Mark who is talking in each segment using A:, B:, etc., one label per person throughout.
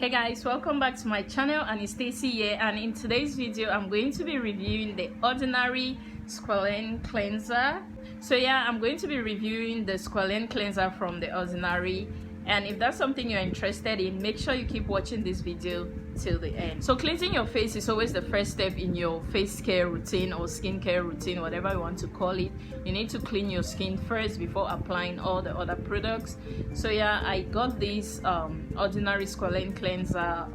A: Hey guys, welcome back to my channel, and it's Stacy here, and in today's video I'm going to be reviewing the Ordinary Squalane cleanser. So yeah, I'm going to be reviewing the Squalane cleanser from the Ordinary, and if that's something you're interested in, make sure you keep watching this video till the end. So cleansing your face is always the first step in your face care routine or skincare routine, whatever you want to call it. You need to clean your skin first before applying all the other products. So yeah, I got this Ordinary Squalane cleanser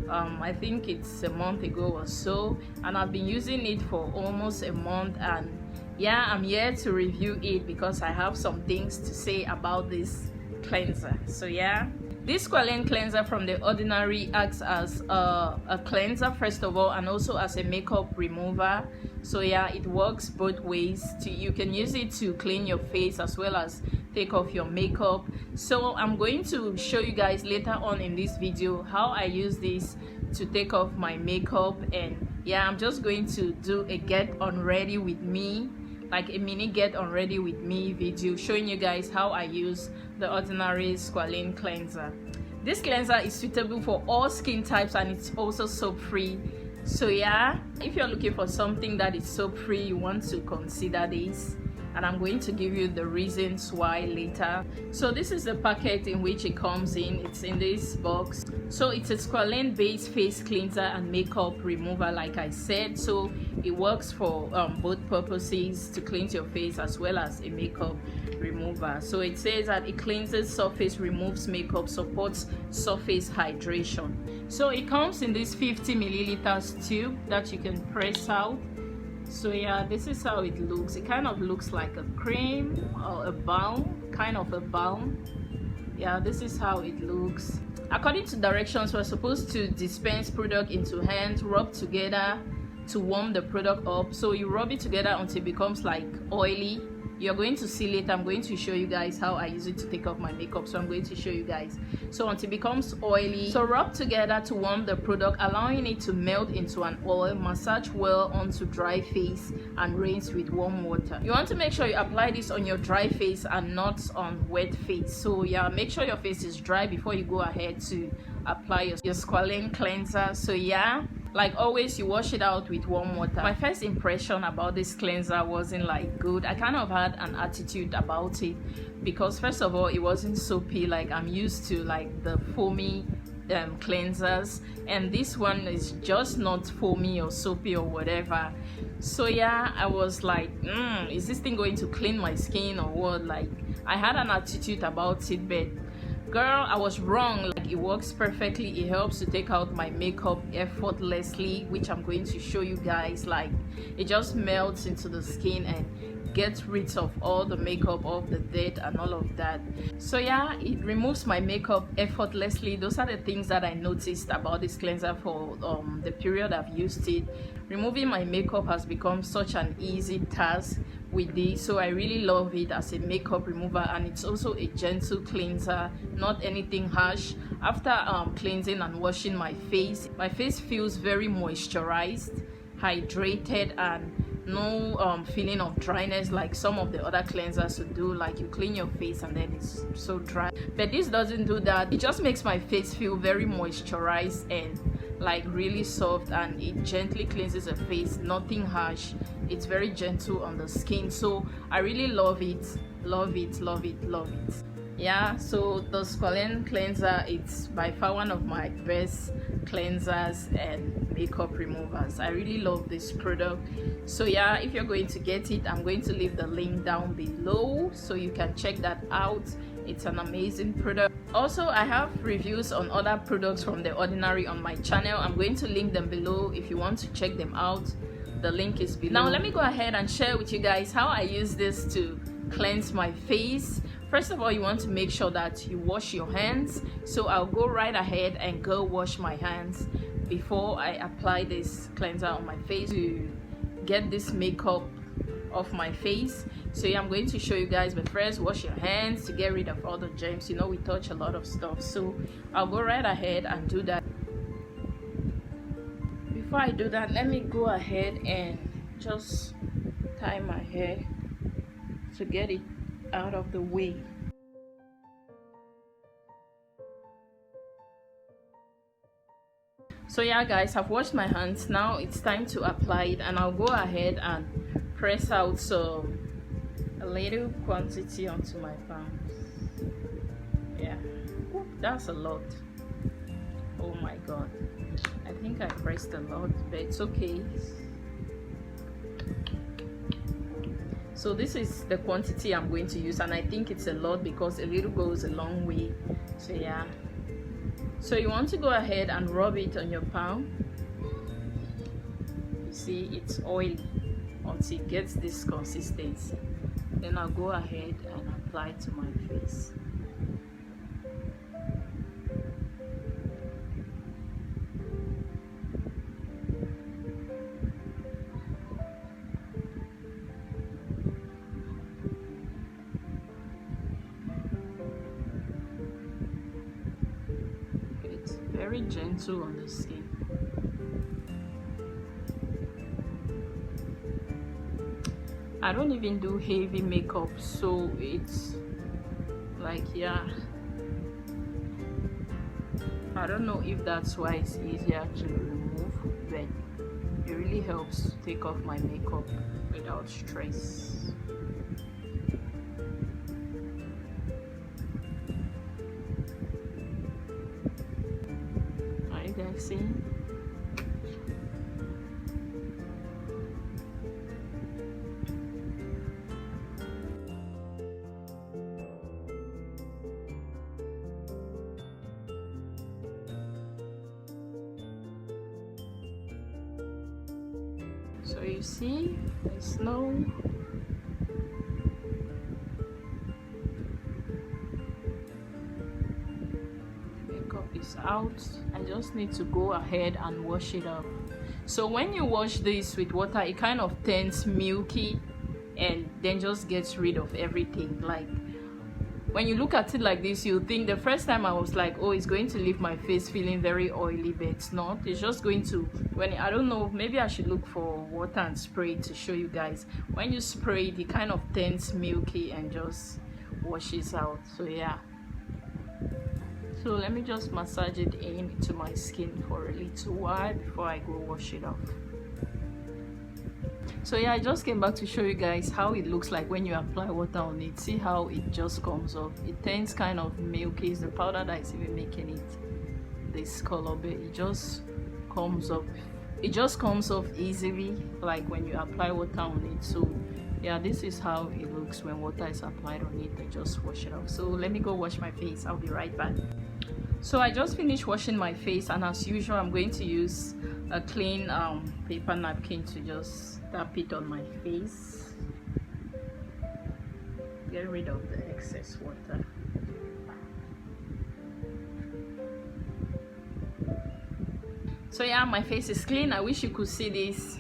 A: I think it's a month ago or so, and I've been using it for almost a month, and yeah, I'm here to review it because I have some things to say about this cleanser. So yeah, this Squalane cleanser from the Ordinary acts as a cleanser first of all, and also as a makeup remover. So yeah, it works both ways. You can use it to clean your face as well as take off your makeup. So I'm going to show you guys later on in this video how I use this to take off my makeup. And yeah, I'm just going to do a get on ready with me, like a mini get on ready with me video, showing you guys how I use the Ordinary Squalane cleanser. This cleanser is suitable for all skin types, and it's also soap free. So yeah, if you're looking for something that is soap free, you want to consider this, and I'm going to give you the reasons why later. So this is the packet in which it comes in. It's in this box. So it's a Squalane based face cleanser and makeup remover, like I said. So it works for both purposes, to cleanse your face as well as a makeup remover. So it says that it cleanses surface, removes makeup, supports surface hydration. So it comes in this 50 milliliters tube that you can press out. So yeah, this is how it looks. It kind of looks like a cream or a balm, kind of a balm. Yeah, this is how it looks. According to directions, we're supposed to dispense product into hands, rub together to warm the product up. So you rub it together until it becomes like oily. You're going to see later. I'm going to show you guys how I use it to take off my makeup, so I'm going to show you guys. So until it becomes oily, so rub together to warm the product, allowing it to melt into an oil. Massage well onto dry face and rinse with warm water. You want to make sure you apply this on your dry face and not on wet face. So yeah, make sure your face is dry before you go ahead to apply your Squalane cleanser. So yeah, like always, you wash it out with warm water. My first impression about this cleanser wasn't like good. I kind of had an attitude about it because first of all, it wasn't soapy like I'm used to, like the foamy cleansers, and this one is just not foamy or soapy or whatever. So yeah, I was like, is this thing going to clean my skin or what? Like, I had an attitude about it, but girl, I was wrong. Like, it works perfectly. It helps to take out my makeup effortlessly, which I'm going to show you guys. Like, it just melts into the skin and gets rid of all the makeup, off the dirt and all of that. So yeah, it removes my makeup effortlessly. Those are the things that I noticed about this cleanser for the period I've used it. Removing my makeup has become such an easy task with this, so I really love it as a makeup remover. And it's also a gentle cleanser, not anything harsh. After cleansing and washing my face feels very moisturized, hydrated, and no feeling of dryness like some of the other cleansers would do. Like, you clean your face and then it's so dry, but this doesn't do that. It just makes my face feel very moisturized and like really soft, and it gently cleanses the face, nothing harsh. It's very gentle on the skin. So I really love it, love it, love it, love it. Yeah, so the Squalane cleanser, it's by far one of my best cleansers and makeup removers. I really love this product. So yeah, if you're going to get it, I'm going to leave the link down below so you can check that out. It's an amazing product. Also, I have reviews on other products from the Ordinary on my channel. I'm going to link them below if you want to check them out. The link is below. Now let me go ahead and share with you guys how I use this to cleanse my face. First of all, you want to make sure that you wash your hands. So I'll go right ahead and go wash my hands before I apply this cleanser on my face to get this makeup off my face. So yeah, I'm going to show you guys, but first, wash your hands to get rid of all the germs. You know, we touch a lot of stuff, so I'll go right ahead and do that. Before I do that, let me go ahead and just tie my hair to get it out of the way. out of the way. So yeah guys, I've washed my hands. Now it's time to apply it, and I'll go ahead and press out a little quantity onto my palms. Yeah, that's a lot. Oh my god, I think I pressed a lot, but it's okay. So this is the quantity I'm going to use, and I think it's a lot because a little goes a long way. So yeah, so you want to go ahead and rub it on your palm. You see it's oily until it gets this consistency. Then I'll go ahead and apply it to my face. Very gentle on the skin. I don't even do heavy makeup, so it's like, yeah, I don't know if that's why it's easier to remove, but it really helps to take off my makeup without stress. See, so you see there's no is out. I just need to go ahead and wash it up. So when you wash this with water, it kind of turns milky and then just gets rid of everything. Like when you look at it like this, you think, the first time I was like, oh, it's going to leave my face feeling very oily, but it's not. It's just going to, when I don't know, maybe I should look for water and spray it to show you guys. When you spray it, it kind of turns milky and just washes out. So yeah, so let me just massage it into my skin for a little while before I go wash it off. So yeah, I just came back to show you guys how it looks like when you apply water on it. See how it just comes off. It turns kind of milky. It's the powder that is even making it this color, but it just comes up. It just comes off easily, like when you apply water on it. So yeah, this is how it looks when water is applied on it. I just wash it off. So let me go wash my face. I'll be right back. So I just finished washing my face, and as usual I'm going to use a clean paper napkin to just tap it on my face, get rid of the excess water. So yeah, my face is clean. I wish you could see this.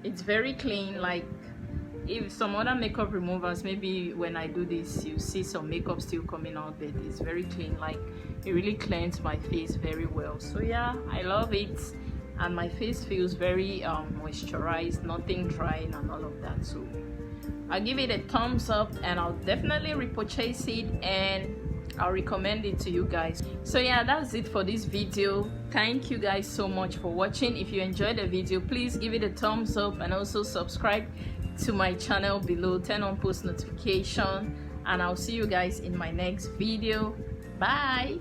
A: It's very clean. Like if some other makeup removers, maybe when I do this you see some makeup still coming out, but it's very clean. Like it really cleans my face very well. So yeah, I love it, and my face feels very moisturized, nothing drying and all of that. So I'll give it a thumbs up, and I'll definitely repurchase it, and I'll recommend it to you guys. So yeah, that's it for this video. Thank you guys so much for watching. If you enjoyed the video, please give it a thumbs up, and also subscribe to my channel below, turn on post notification, and I'll see you guys in my next video. Bye.